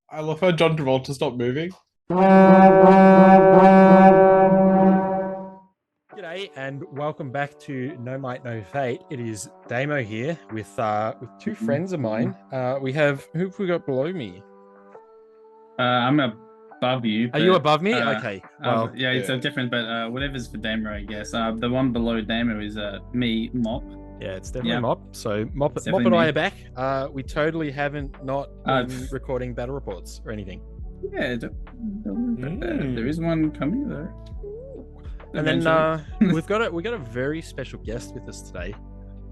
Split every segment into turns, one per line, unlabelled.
I love how John Travolta stopped moving.
G'day and welcome back to No Might No Fate. It is Damo here with two friends of mine. We have who have we got below me?
I'm above you.
Are you
but,
above me? Okay. Well,
yeah, it's a different, but whatever's for Damo, I guess. The one below Damo is me, Mop.
yeah, it's definitely
Yeah.
Mop. So Mop
definitely
and I
me.
are back. We totally haven't not been recording battle reports or anything.
Yeah, don't worry about that. There is one coming though.
And then we got a very special guest with us today,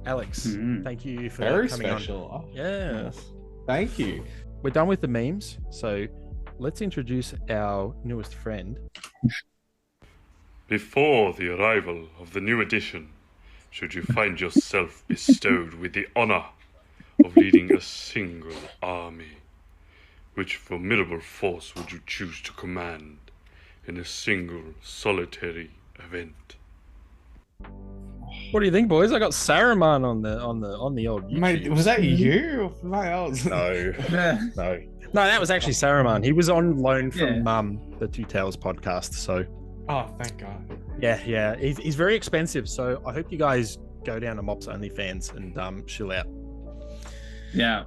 Alex. Thank you for
Very
coming
special.
on. Yeah.
Yes. Thank you.
We're done with the memes, so let's introduce our newest friend.
Before the arrival of the new edition, should you find yourself bestowed with the honor of leading a single army, which formidable force would you choose to command in a single solitary event?
What do you think, boys? I got Saruman on the old YouTube.
Mate, was that you? Mate, I was...
No, that was actually Saruman. He was on loan from the Two Tales podcast. So,
Oh, thank God.
yeah, he's very expensive. So I hope you guys go down to Mop's OnlyFans and chill out.
Yeah.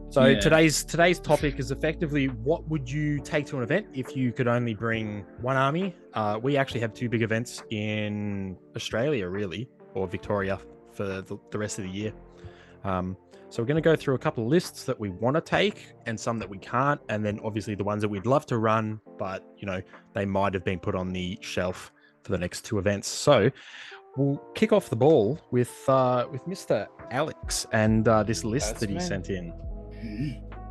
So today's topic is effectively what would you take to an event if you could only bring one army? We actually have two big events in Australia, really, or Victoria for the rest of the year. So we're going to go through a couple of lists that we want to take and some that we can't, and then obviously the ones that we'd love to run, but they might have been put on the shelf for the next two events. So we'll kick off the ball with Mr. Alex and this list that he sent in.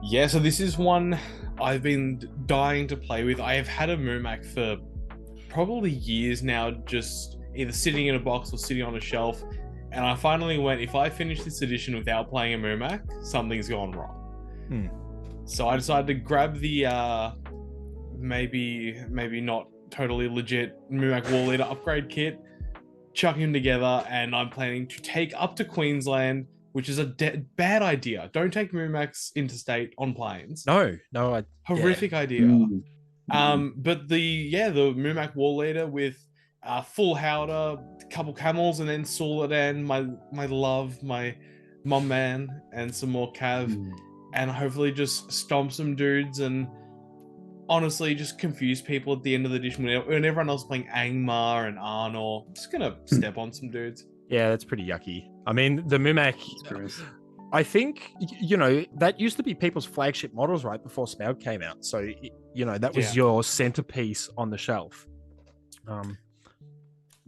Yeah, so this is one I've been dying to play with. I have had a Murmac for probably years now, just either sitting in a box or sitting on a shelf. And I finally went, if I finish this edition without playing a Murmac, something's gone wrong. So I decided to grab the maybe not totally legit Murmac War Leader upgrade kit, chuck him together, and I'm planning to take up to Queensland, which is a bad idea. Don't take Murmacs interstate on planes.
No,
horrific idea. But the Murmac War Leader with full howdah, couple camels, and then Suladan, my love, my mom man, and some more cav, and hopefully just stomp some dudes and honestly just confuse people at the end of the edition when everyone else is playing Angmar and Arnor. Just gonna step on some dudes.
Yeah, that's pretty yucky. I mean, the Murmac, I think, that used to be people's flagship models, right, before Smaug came out. So, that was your centerpiece on the shelf.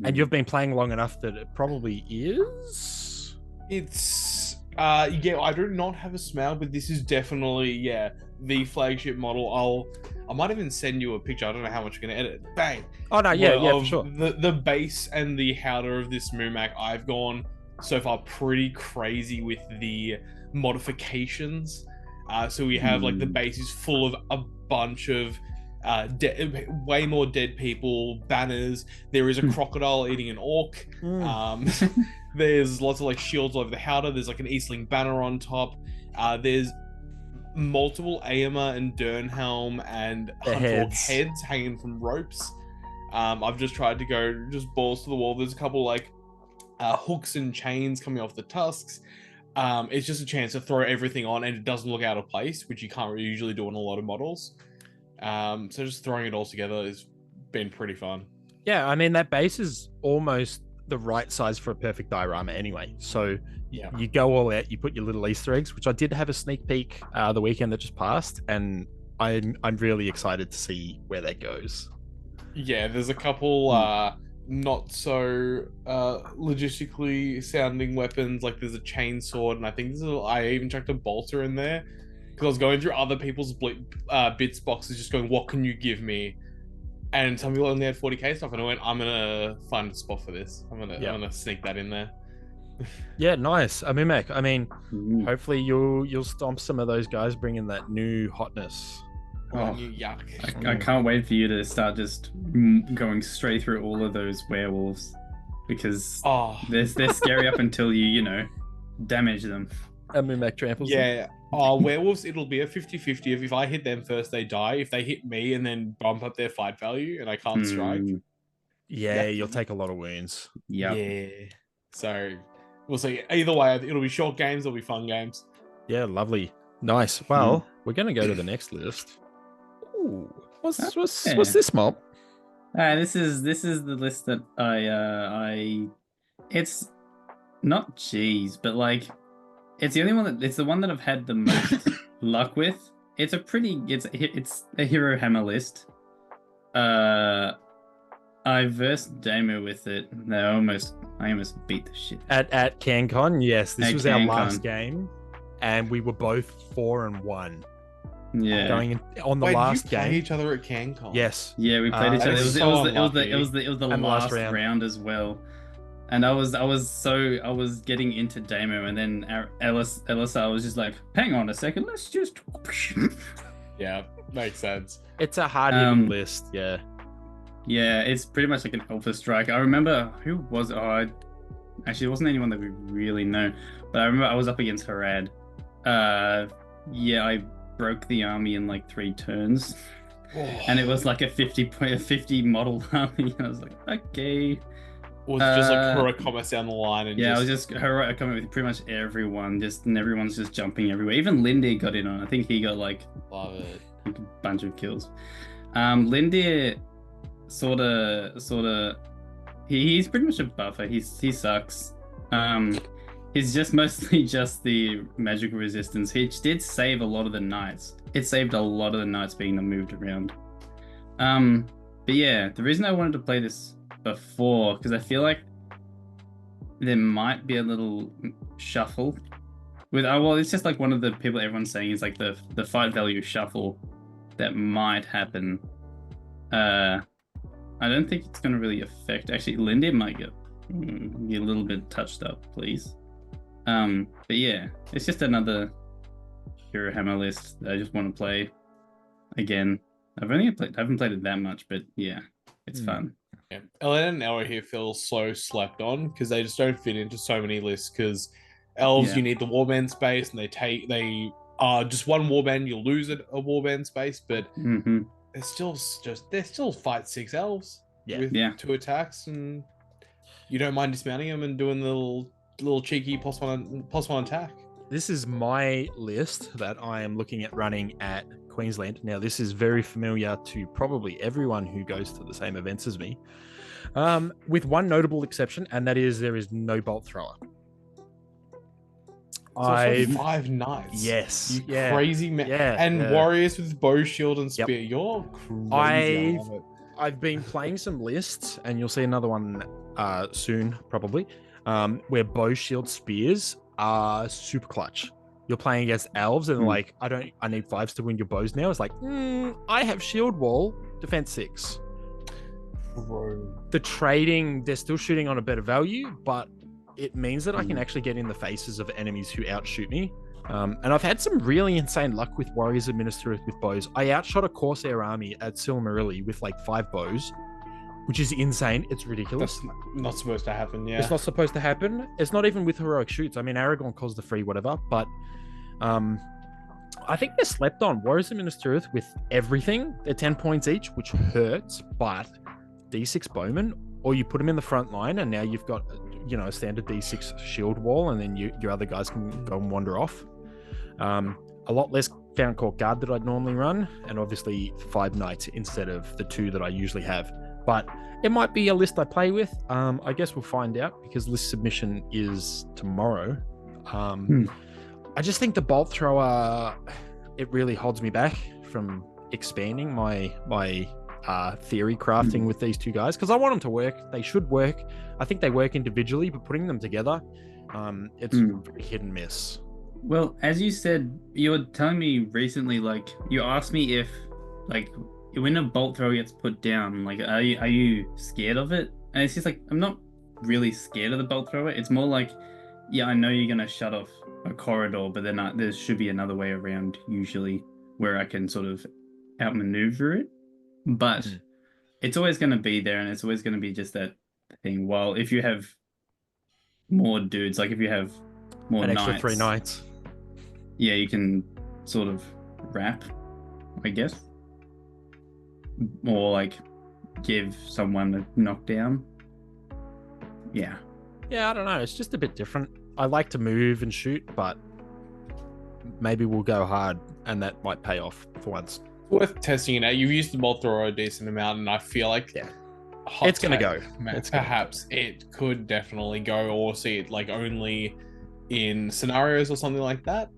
And you've been playing long enough that it probably is?
It's, I do not have a Smaug, but this is definitely, the flagship model. I might even send you a picture. I don't know how much you're going to edit. Bang!
Oh, no, for sure.
The base and the howdah of this Murmac, I've gone so far pretty crazy with the modifications. So we have, like, the base is full of a bunch of way more dead people, banners. There is a crocodile eating an orc. There's lots of, like, shields all over the howdah. There's, like, an Eastling banner on top. There's multiple Aemma and Dernhelm and Hunthorn heads hanging from ropes. I've just tried to go just balls to the wall. There's a couple like hooks and chains coming off the tusks. It's just a chance to throw everything on and it doesn't look out of place, which you can't usually do on a lot of models. So just throwing it all together has been pretty fun.
Yeah, I mean, that base is almost the right size for a perfect diorama anyway. So you go all out, you put your little Easter eggs, which I did have a sneak peek the weekend that just passed, and I'm really excited to see where that goes. Yeah,
there's a couple not so logistically sounding weapons, like there's a chainsword, and I think I even chucked a bolter in there because I was going through other people's bits boxes just going, what can you give me? And some people only had 40k stuff, and I went, I'm gonna find a spot for this. I'm gonna sneak that in there.
Yeah, nice. I mean, Mac, hopefully you'll stomp some of those guys, bringing that new hotness.
New yuck.
I can't wait for you to start just going straight through all of those werewolves, because they're scary up until you damage them.
And Mumak tramples them.
Yeah. Oh, werewolves, it'll be a 50-50. If I hit them first, they die. If they hit me and then bump up their fight value and I can't strike.
Yeah, you'll take a lot of wounds.
Yeah. So we'll see. Either way, it'll be short games, it'll be fun games.
Yeah, lovely. Nice. Well, we're going to go to the next list. Ooh. What's this mob?
This is the list that I it's not cheese, but like it's the only one it's the one that I've had the most luck with. It's a hero hammer list. I versed Damo with it. I almost beat the shit.
At CanCon, yes. This was our
CanCon.
last game, and we were both 4-1.
Yeah.
Going in, on the last game.
Each other at CanCon.
Yes.
Yeah, we played each other. It was the last
round.
round as well. And I was getting into Damo, and then Elisa was just like, hang on a second, let's just
Yeah, makes sense.
It's a hard hitting list, yeah.
Yeah, it's pretty much like an alpha strike. I remember actually it wasn't anyone that we really know, but I remember I was up against Harad. I broke the army in like 3 turns. And it was like a 50 model army. I was like, okay.
Was it just like Hurakommas down the line? And
I was just coming with pretty much everyone, and everyone's just jumping everywhere. Even Lindy got in on. I think he got like
love it.
A bunch of kills. Lindy sort of he's pretty much a buffer. He sucks. He's just mostly just the magical resistance. He did save a lot of the knights. It saved a lot of the knights being moved around. But yeah, the reason I wanted to play this before, because I feel like there might be a little shuffle with it's just like one of the people everyone's saying is like the fight value shuffle that might happen. I don't think it's going to really affect. Actually, Lindy might get a little bit touched up, please. But yeah, it's just another hero hammer list that I just want to play again. I haven't played it that much, but yeah, it's fun.
Yeah. Ellen and Ella here feel so slept on because they just don't fit into so many lists. Because elves, you need the warband space, and they are just one warband. You'll lose a warband space, but they're still fight 6 elves with 2 attacks, and you don't mind dismounting them and doing the little cheeky +1 attack.
This is my list that I am looking at running at Queensland. Now, this is very familiar to probably everyone who goes to the same events as me, with one notable exception, and that is there is no bolt thrower.
Also 5 knights.
Yes.
You crazy man. Yeah. And warriors with bow, shield, and spear. Yep. You're crazy.
I've been playing some lists, and you'll see another one soon, probably, where bow, shield, spears are super clutch. You're playing against elves, and like, I need 5s to win your bows now. It's like, I have shield wall, defense 6.
Bro.
The trading, they're still shooting on a better value, but it means that I can actually get in the faces of enemies who outshoot me. And I've had some really insane luck with warriors administered with bows. I outshot a Corsair army at Silmarilli with like 5 bows, which is insane. It's ridiculous.
That's not supposed to happen, yeah.
It's not supposed to happen. It's not even with heroic shoots. I mean, Aragorn calls the free whatever, but I think they're slept on. Warriors administered with everything. They're 10 points each, which hurts, but D6 bowman, or you put them in the front line, and now you've got, a standard D6 shield wall, and then your other guys can go and wander off. A lot less Found Court Guard that I'd normally run, and obviously 5 knights instead of the 2 that I usually have. But it might be a list I play with. I guess we'll find out, because list submission is tomorrow. I just think the bolt thrower, it really holds me back from expanding my theory crafting with these 2 guys, because I want them to work. They should work. I think they work individually, but putting them together, it's hit and miss.
Well, as you said, you were telling me recently, like, you asked me if, like, when a bolt thrower gets put down, like, are you scared of it? And it's just like, I'm not really scared of the bolt thrower. It's more like, yeah, I know you're gonna shut off a corridor, but then there should be another way around usually where I can sort of outmaneuver it. But it's always going to be there, and it's always going to be just that thing. While if you have more dudes, like if you have more
an
knights,
extra 3 knights,
yeah, you can sort of wrap, I guess, or like give someone a knockdown. Yeah.
Yeah, I don't know. It's just a bit different. I like to move and shoot, but maybe we'll go hard, and that might pay off for once.
Worth testing it out. You've used the bolt thrower a decent amount, and I feel like
It's gonna go.
Perhaps it could definitely go, or see it like only in scenarios or something like that.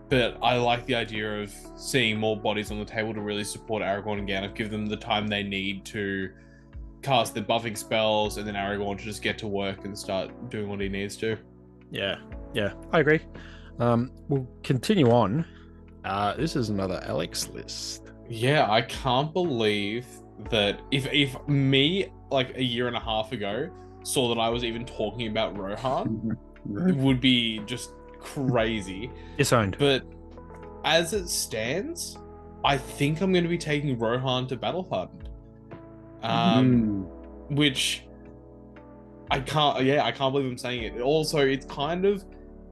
But I like the idea of seeing more bodies on the table to really support Aragorn and Gandalf, give them the time they need to cast their buffing spells, and then Aragorn to just get to work and start doing what he needs to.
Yeah, I agree. We'll continue on. This is another Alex list.
Yeah, I can't believe that if me like a year and a half ago saw that I was even talking about Rohan, it would be just crazy.
Disowned.
But as it stands, I think I'm going to be taking Rohan to Battle Hardened. Which I can't believe I'm saying it. Also, it's kind of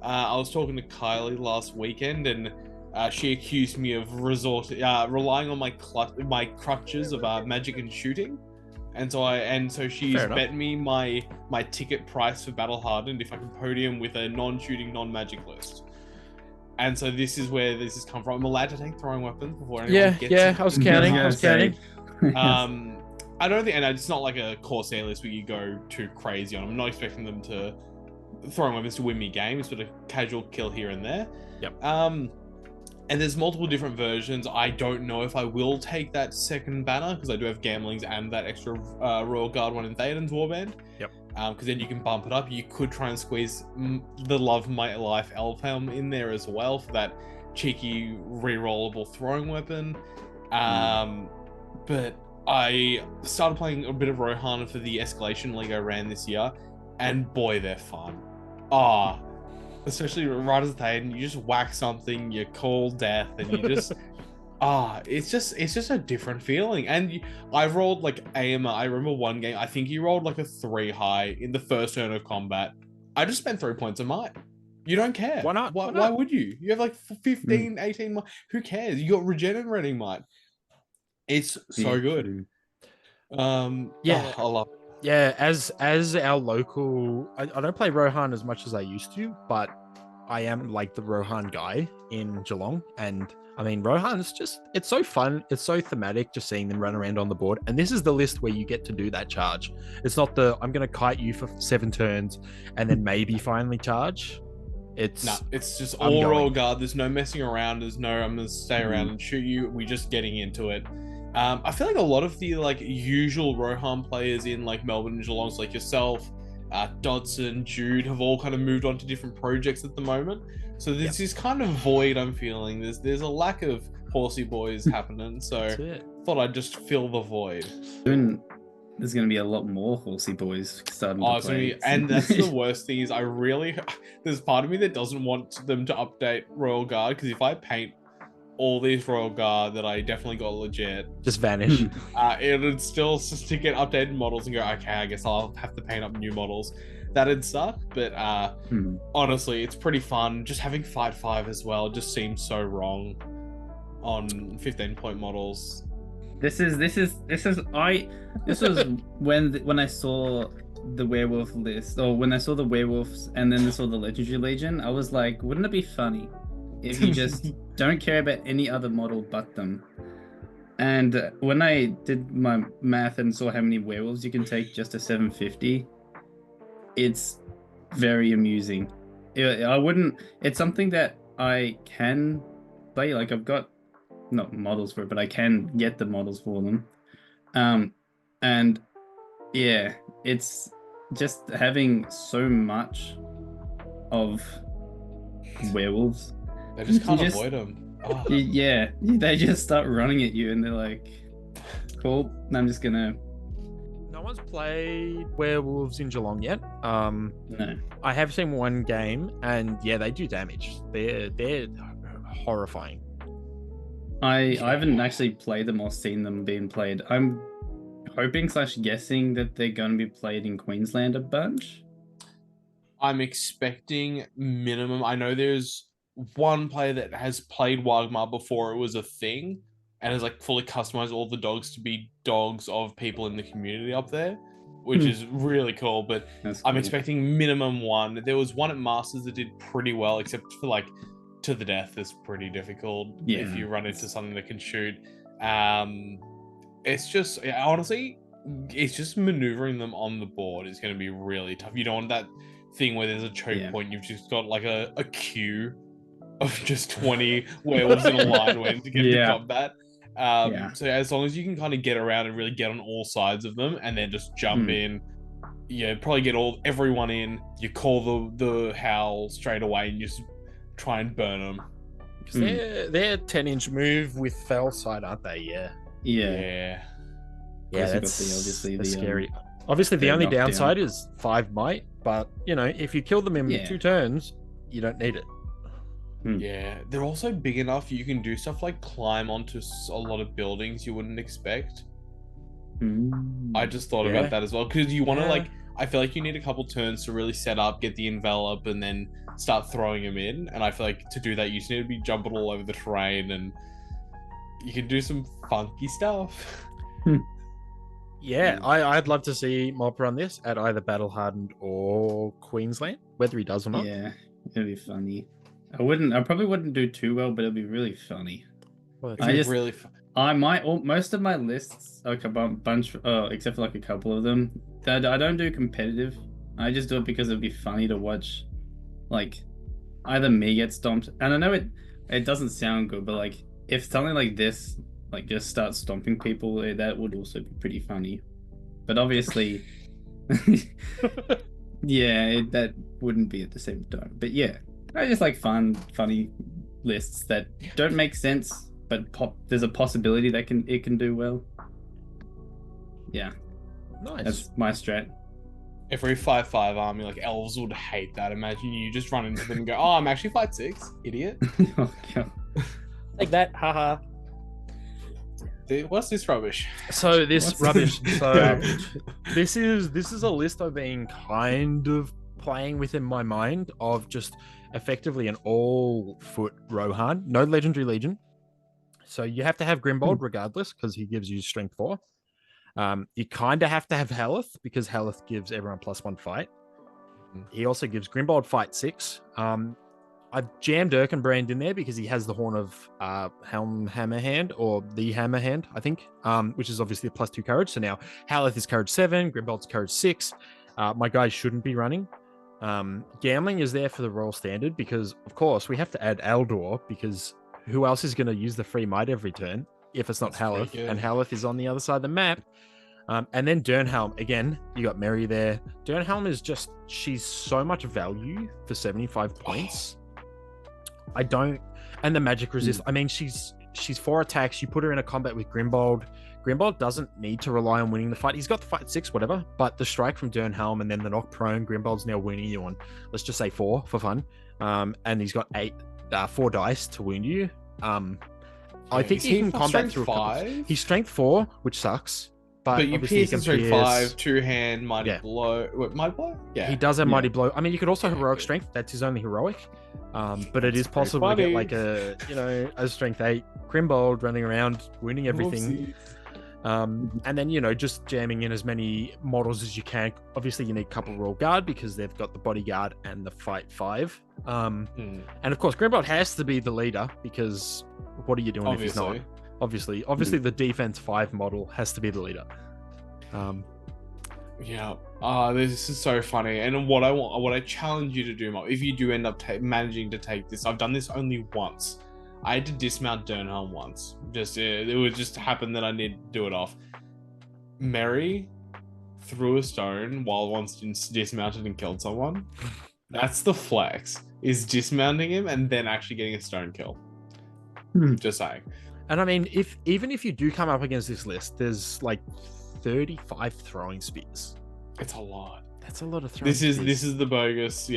I was talking to Kylie last weekend, and she accused me of relying on my crutches of magic and shooting, and so she's bet me my ticket price for Battle Hardened if I can podium with a non-shooting, non-magic list. And so this is where this has come from. I'm allowed to take throwing weapons before anyone gets it.
I was counting.
I don't think, and it's not like a Corsair list where you go too crazy on. I'm not expecting them to throwing weapons to win me games, but a casual kill here and there.
Yep.
And there's multiple different versions. I don't know if I will take that second banner, because I do have Gamblings and that extra Royal Guard one in Theoden's Warband.
Yep.
Because then you can bump it up. You could try and squeeze the Love My Life Elfhelm in there as well for that cheeky rerollable throwing weapon. But I started playing a bit of Rohan for the Escalation League I ran this year, and boy, they're fun. Especially right as Theoden, you just whack something, you call death, and you just it's just a different feeling. And I've rolled like AMR. I remember one game, I think you rolled like a 3 high in the first turn of combat. I just spent 3 points of might. You don't care.
Why not?
Why would you? You have like 15, 18 might. Who cares? You got regenerating might. It's so good. I love it.
Yeah, as our local, I don't play Rohan as much as I used to, but I am like the Rohan guy in Geelong. And I mean, Rohan's it's so fun. It's so thematic just seeing them run around on the board. And this is the list where you get to do that charge. It's not I'm going to kite you for 7 turns and then maybe finally charge. It's
just all Royal Guard. There's no messing around. There's no, I'm going to stay around and shoot you. We're just getting into it. I feel like a lot of the like usual Rohan players in like Melbourne and Geelong, like yourself, Dodson, Jude, have all kind of moved on to different projects at the moment. So this is kind of void. I'm feeling there's a lack of horsey boys happening. So thought I'd just fill the void.
Soon there's going to be a lot more horsey boys starting to play.
And that's the worst thing is there's part of me that doesn't want them to update Royal Guard, because if I paint all these Royal Guard that I definitely got legit
just vanish,
it would still just to get updated models and go, okay, I guess I'll have to paint up new models. That'd suck, but honestly, it's pretty fun. Just having Fight 5 as well just seems so wrong on 15-point models.
This was when I saw the werewolf list, or when I saw the werewolves and then I saw the legendary legion, I was like, wouldn't it be funny if you just don't care about any other model but them? And when I did my math and saw how many werewolves you can take just to 750, it's very amusing. It's something that I can play. Like, I've got not models for it, but I can get the models for them. And yeah, it's just having so much of werewolves.
They just can't avoid them. Oh.
Yeah, they just start running at you and they're like, cool, I'm just gonna...
No one's played werewolves in Geelong yet.
No.
I have seen one game, and yeah, they do damage. They're horrifying.
I haven't actually played them or seen them being played. I'm hoping / guessing that they're going to be played in Queensland a bunch.
I'm expecting minimum. I know there's one player that has played Wagmar before it was a thing and has like fully customized all the dogs to be dogs of people in the community up there, which is really cool. But I'm expecting minimum one. There was one at Masters that did pretty well, except for like to the death is pretty difficult if you run into something that can shoot. It's just honestly, it's just maneuvering them on the board is going to be really tough. You don't want that thing where there's a choke point. You've just got like a queue of just 20 werewolves in a line waiting to get into combat. So as long as you can kind of get around and really get on all sides of them and then just jump in, probably get everyone in, you call the howl straight away and just try and burn them.
Because they're 10-inch move with fell side, aren't they? Yeah, that's scary. Obviously, the only downside is 5 might, but if you kill them in 2 turns, you don't need it.
Yeah, they're also big enough you can do stuff like climb onto a lot of buildings you wouldn't expect. I just thought about that as well, because you want to I feel like you need a couple turns to really set up, get the envelop, and then start throwing them in. And I feel like to do that, you just need to be jumping all over the terrain, and you can do some funky stuff.
I'd love to see Mob run this at either Battle Hardened or Queensland, whether he does or not.
Yeah, it'd be funny. I probably wouldn't do too well, but it'd be really funny.
Well,
really fun.
Most of my lists, like a bunch, except for like a couple of them, that I don't do competitive. I just do it because it'd be funny to watch, like, either me get stomped. And I know it doesn't sound good, but like if something like this, like just starts stomping people, that would also be pretty funny. But obviously, that wouldn't be at the same time. But yeah, I just like funny lists that don't make sense, but there's a possibility that it can do well. Yeah,
nice.
That's my strat.
Every 5/5 army, like elves would hate that. Imagine you just run into them and go, "Oh, I'm actually 5/6, idiot."
Oh, God.
Like that, haha.
What's this rubbish?
So this rubbish. So this is a list I've been kind of playing with in my mind of just effectively an all-foot Rohan, no legendary legion. So you have to have Grimbold regardless because he gives you strength 4. You kind of have to have Haleth because Haleth gives everyone +1 fight. He also gives Grimbold fight 6. I've jammed Erkenbrand in there because he has the Horn of Hammerhand, or the Hammerhand, I think, which is obviously a +2 courage. So now Haleth is courage 7, Grimbold's courage 6. My guys shouldn't be running. Gambling is there for the Royal Standard because, of course, we have to add Aldor because who else is going to use the free might every turn if it's not Haleth? And Haleth is on the other side of the map. And then Dernhelm, again, you got Mary there. Dernhelm is just, she's so much value for 75 points. And the magic resist. I mean, she's 4 attacks. You put her in a combat with Grimbold. Grimbold doesn't need to rely on winning the fight. He's got the fight 6, whatever, but the strike from Dernhelm and then the knock prone, Grimbold's now winning you on, let's just say 4 for fun. And he's got 4 dice to wound you. I think he can combat through 5. He's strength 4, which sucks. But
you pierce his strength 5, 2-hand, mighty blow. What, mighty blow? Yeah.
He does have mighty blow. I mean, you could also heroic strength. That's his only heroic. But it is possible to get like a strength 8 Grimbold running around, wounding everything. And then, just jamming in as many models as you can. Obviously, you need a couple Royal Guard because they've got the bodyguard and the fight 5. And of course, Grimbold has to be the leader because what are you doing if he's not? Obviously, the defense 5 model has to be the leader.
This is so funny. And what I challenge you to do, Mo, if you do end up managing to take this, I've done this only once. I had to dismount Dernhelm once. It would just happen that I need to do it off. Mary threw a stone while once dismounted and killed someone. That's the flex, is dismounting him and then actually getting a stone kill. Just saying.
And I mean, even if you do come up against this list, there's like 35 throwing spears.
It's a lot.
That's a lot of throwing spears.
This is the bogus,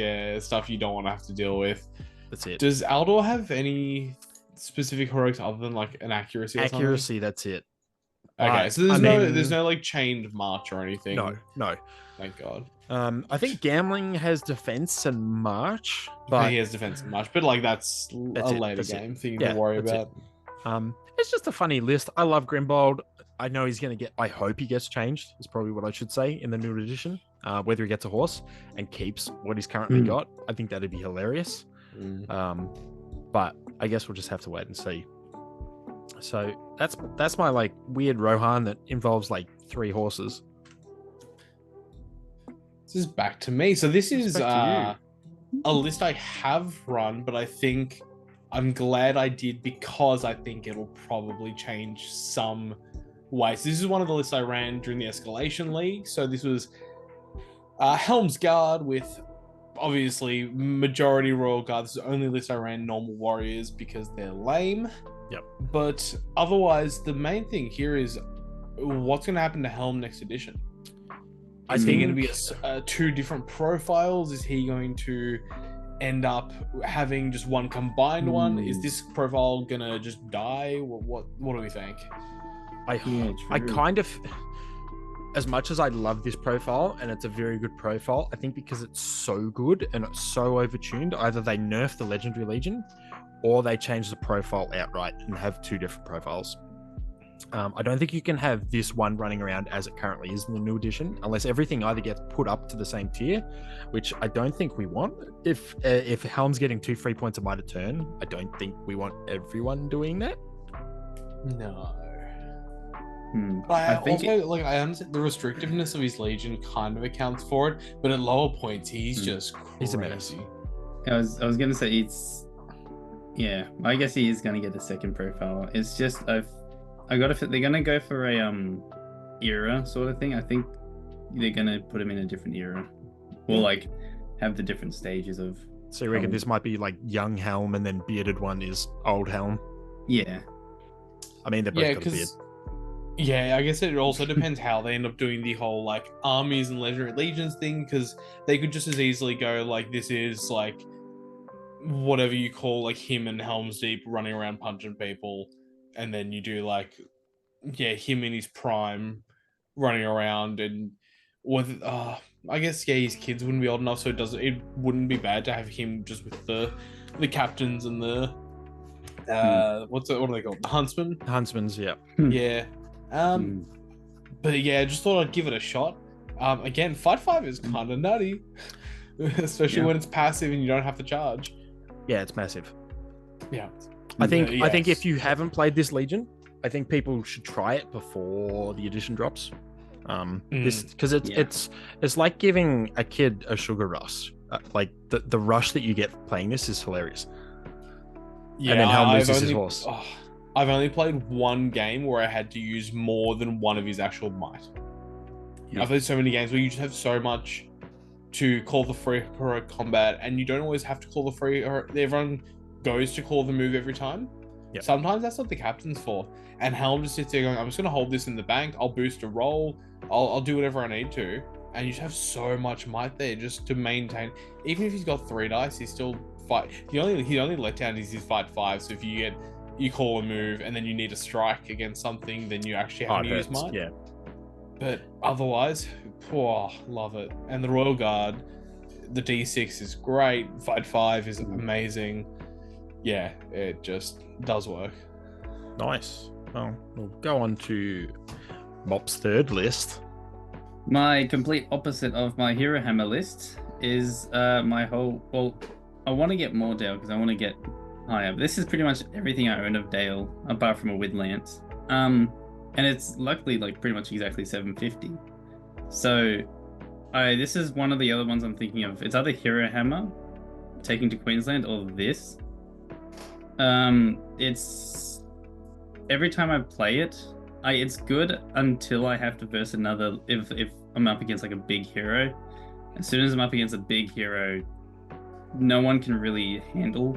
stuff you don't want to have to deal with.
That's it.
Does Aldor have any specific heroics other than like an accuracy?
Accuracy, that's it.
Okay, so there's no like chained march or anything.
No.
Thank God.
I think gambling has defense and march,
But
but
he has defense and much, but like that's a later
That's
game thing
Yeah,
to worry
that's it.
about.
It's just a funny list. I love Grimbold. I know he's going to get. I hope he gets changed. Is probably what I should say in the new edition. Whether he gets a horse and keeps what he's currently got, I think that'd be hilarious. But I guess we'll just have to wait and see. So that's my like weird Rohan that involves like 3 horses.
This is back to me. So this is
back
a list I have run, but I think I'm glad I did because I think it'll probably change some way. So this is one of the lists I ran during the Escalation League. So this was Helm's Guard with obviously majority Royal Guard. This is the only list I ran normal warriors because they're lame.
Yep.
But otherwise, the main thing here is what's going to happen to Helm next edition. Is he going to be 2 different profiles? Is he going to end up having just one combined one? Is this profile going to just die? What do we think?
I kind of, as much as I love this profile, and it's a very good profile, I think because it's so good and it's so overtuned, either they nerf the Legendary Legion or they change the profile outright and have 2 different profiles. I don't think you can have this one running around as it currently is in the new edition, unless everything either gets put up to the same tier, which I don't think we want. If Helm's getting 2 free points of might a turn, I don't think we want everyone doing that.
No. I understand the restrictiveness of his Legion kind of accounts for it, but at lower points he's just crazy.
He's a menace.
I was gonna say yeah, I guess he is gonna get a second profile. It's just they're gonna go for a era sort of thing. I think they're gonna put him in a different era, or like have the different stages of.
So you reckon this might be like young Helm and then bearded one is old Helm?
Yeah.
I mean, they're both got a beard.
Yeah, I guess it also depends how they end up doing the whole like armies and legendary legions thing, because they could just as easily go like this is like whatever you call like him and Helm's Deep running around punching people, and then you do like him in his prime running around and with I guess his kids wouldn't be old enough, so it wouldn't be bad to have him just with the captains and the what are they called? The huntsmen?
Huntsmen's, yeah.
Yeah. But yeah, I just thought I'd give it a shot. Again, Fight 5 is kind of nutty, especially when it's passive and you don't have to charge.
Yeah, it's massive.
Yeah.
I think if you haven't played this Legion, I think people should try it before the edition drops. This because it's like giving a kid a sugar rush. Like the rush that you get playing this is hilarious.
Yeah,
and then Helm loses his horse.
I've only played one game where I had to use more than one of his actual might. I've played so many games where you just have so much to call the free hero combat, and you don't always have to call the free hero. Everyone goes to call the move every time.
Yep.
Sometimes that's what the captain's for. And Helm just sits there going, I'm just going to hold this in the bank. I'll boost a roll. I'll do whatever I need to. And you just have so much might there just to maintain. Even if he's got 3 dice, he's still fight. The only letdown is his Fight 5. So if you call a move and then you need to strike against something, then you actually have to use might.
Yeah.
But otherwise, love it. And the Royal Guard, the D6 is great. Fight 5 is amazing. Yeah, it just does work.
Nice. Well, we'll go on to Mop's third list.
My complete opposite of my Hero Hammer list is my whole... Well, I want to get more Dale because I want to get higher. But this is pretty much everything I own of Dale, apart from a Wind Lance. And it's luckily like pretty much exactly 750. So this is one of the other ones I'm thinking of. It's either Hero Hammer, taking to Queensland, or this. It's every time I play it, it's good until I have to verse another. If I'm up against like a big hero, as soon as I'm up against a big hero, no one can really handle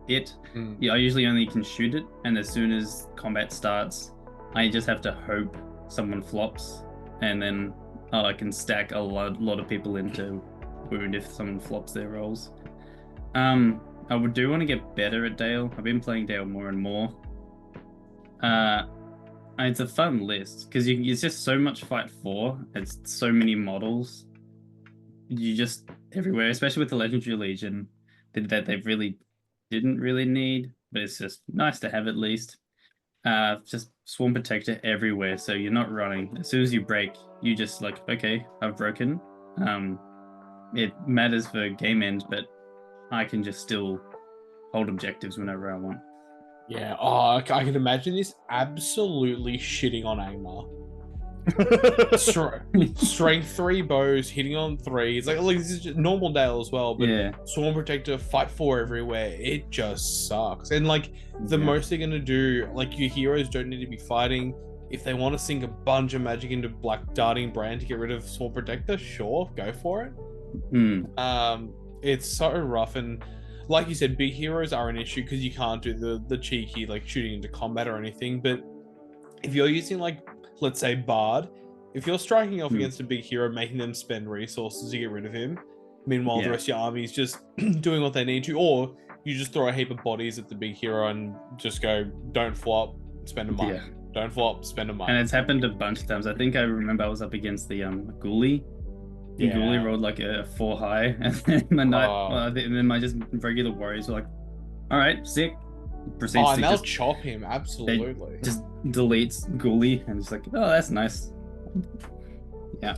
it. Yeah, I usually only can shoot it, and as soon as combat starts, I just have to hope someone flops, and then I can stack a lot of people into wound if someone flops their rolls. I do want to get better at Dale. I've been playing Dale more and more. It's a fun list because it's just so much Fight 4. It's so many models. you just everywhere, especially with the Legendary Legion, that they really didn't really need, but it's just nice to have at least. Just Swarm Protector everywhere, so you're not running. As soon as you break, you just like, okay, I've broken. It matters for game end, but I can just still hold objectives whenever I want.
Yeah, I can imagine this absolutely shitting on Angmar. Strength 3 bows, hitting on 3. It's like this is just normal Dale as well, but
Yeah.
Swarm Protector, fight 4 everywhere. It just sucks. And like the most they're gonna do, like your heroes don't need to be fighting. If they want to sink a bunch of magic into Black Darting Brand to get rid of Swarm Protector, sure, go for it. It's so rough, and like you said, big heroes are an issue because you can't do the cheeky like shooting into combat or anything. But if you're using like, let's say Bard, if you're striking off against a big hero, making them spend resources to get rid of him, meanwhile the rest of your army is just doing what they need to, or you just throw a heap of bodies at the big hero and just go, don't flop, spend a money. Don't flop, spend a money.
And it's happened a bunch of times. I think I remember I was up against the Ghoulie.
Yeah.
Ghoulie rolled like a 4 high, and then my and then my just regular warriors were like, "All right, sick." Proceeds
and
to
they'll
just
chop him absolutely.
just deletes Ghoulie, and it's like, "Oh, that's nice." Yeah.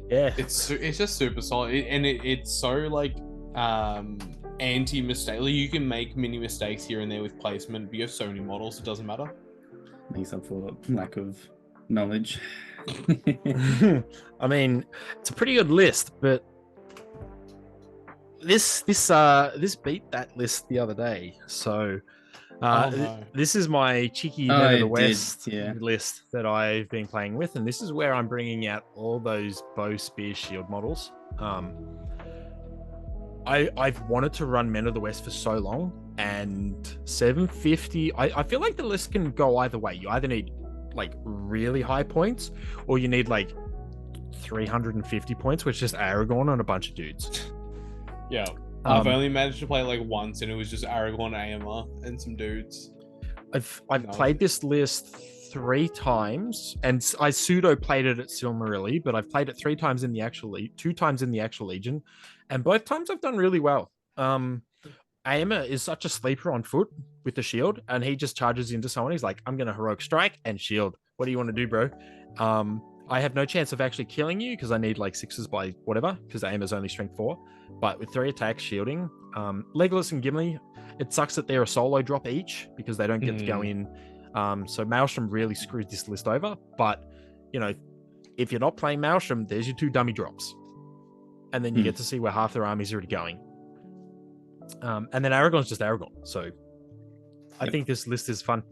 It's just super solid, and it's so like anti-mistake. Like, you can make mini mistakes here and there with placement, but you have so many models, it doesn't matter.
Makes up for lack of knowledge.
I mean, it's a pretty good list, but this beat that list the other day. So this is my cheeky Men of the West list that I've been playing with, and this is where I'm bringing out all those bow, spear, shield models. I've wanted to run Men of the West for so long, and 750. I feel like the list can go either way. You either need like really high points, or you need like 350 points, which is just Aragorn and a bunch of dudes.
Yeah, I've only managed to play it like once, and it was just Aragorn, AMR, and some dudes.
I've played this list 3 times, and I pseudo played it at Silmarilli, but I've played it 3 times in the actual 2 times in the actual Legion, and both times I've done really well. Aimer is such a sleeper on foot with the shield, and he just charges into someone. He's like, I'm going to heroic strike and shield. What do you want to do, bro? I have no chance of actually killing you because I need like 6s by whatever, because Aimer's only strength 4. But with 3 attacks, shielding, Legolas and Gimli, it sucks that they're a solo drop each because they don't get to go in. So Maelstrom really screwed this list over. But, you know, if you're not playing Maelstrom, there's your 2 dummy drops. And then you get to see where half their army's already going. And then Aragorn's just Aragorn. So I think this list is fun.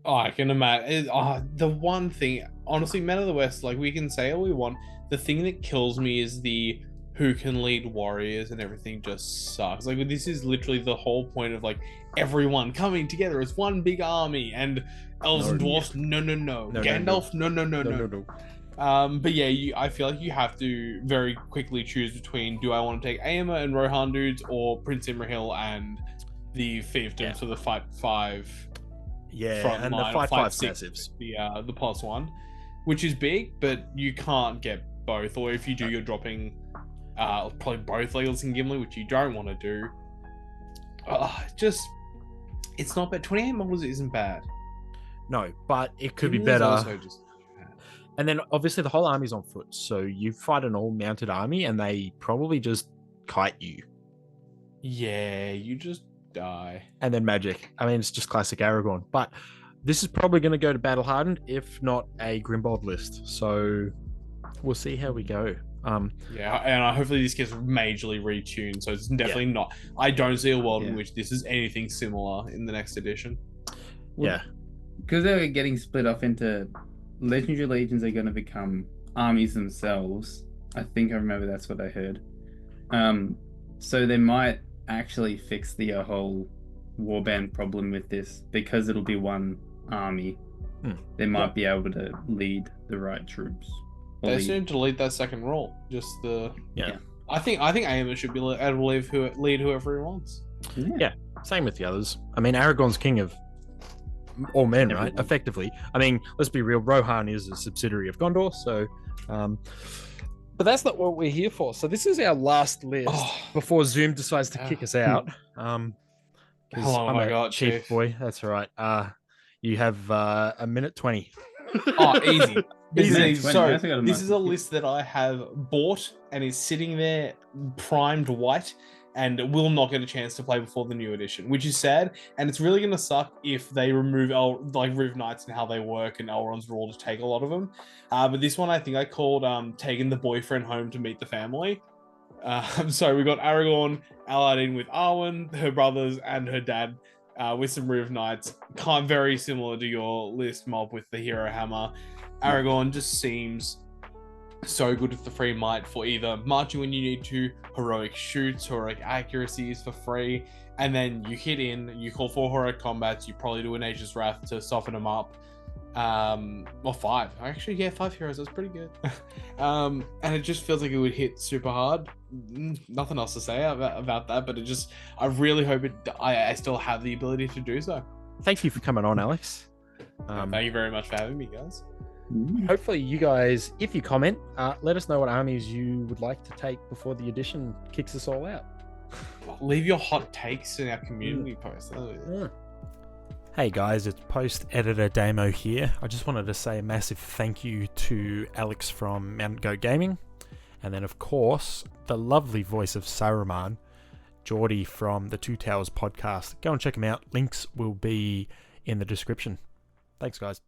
Oh, I can imagine. The one thing, honestly, Men of the West, like, we can say all we want. The thing that kills me is the who can lead warriors and everything just sucks. Like, this is literally the whole point of like everyone coming together as one big army, and elves and dwarfs, no. Gandalf, no. But yeah, I feel like you have to very quickly choose between, do I want to take Aemma and Rohan dudes, or Prince Imrahil and the fiefdoms for the fight 5.
Yeah, and the fight 5 passives.
The +1, which is big, but you can't get both. Or if you do, you're dropping probably both Legolas and Gimli, which you don't want to do. It's not bad. 28 models isn't bad.
No, but it could be better. And then obviously the whole army's on foot, so you fight an all-mounted army, and they probably just kite you.
Yeah, you just die.
And then magic. I mean, it's just classic Aragorn. But this is probably going to go to Battle Hardened, if not a Grimbold list. So we'll see how we go.
Yeah, and hopefully this gets majorly retuned, so it's definitely not. I don't see a world in which this is anything similar in the next edition.
Yeah.
Because they're getting split off into... Legendary Legions are going to become armies themselves. I think I remember that's what I heard. So they might actually fix the whole warband problem with this, because it'll be one army. They might be able to lead the right troops.
They just need to delete that second rule. Just the I think Aemma should be able to lead whoever he wants.
Yeah, same with the others. I mean, Aragorn's king of all men, right? Effectively. I mean, let's be real, Rohan is a subsidiary of Gondor, so But that's not what we're here for. So this is our last list before Zoom decides to kick us out.
How long have I got,
chief
Chief?
boy? That's all right. You have a minute 20.
Oh, easy.
Easy.
So this is a list that I have bought and is sitting there primed white and will not get a chance to play before the new edition, which is sad. And it's really going to suck if they remove Riv Knights and how they work and Elrond's rule to take a lot of them. But this one I think I called taking the boyfriend home to meet the family. So we got Aragorn allied in with Arwen, her brothers, and her dad with some Riv Knights. Kind of very similar to your list, Mob, with the Hero Hammer. Aragorn just seems so good with the free might for either marching when you need to, heroic shoots, heroic accuracies for free, and then you hit in, you call for heroic combats, you probably do a Nature's Wrath to soften them up. Or 5. Actually, yeah, 5 heroes, that's pretty good. And it just feels like it would hit super hard. Nothing else to say about that, but I really hope I still have the ability to do so.
Thank you for coming on, Alex.
Thank you very much for having me, guys.
Hopefully you guys, if you comment, let us know what armies you would like to take before the edition kicks us all out.
Leave your hot takes in our community post.
Hey guys, it's post-editor Damo here. I just wanted to say a massive thank you to Alex from Mountain Goat Gaming, and then of course the lovely voice of Saruman, Jordy from the Two Towers podcast. Go and check him out. Links will be in the description. Thanks guys.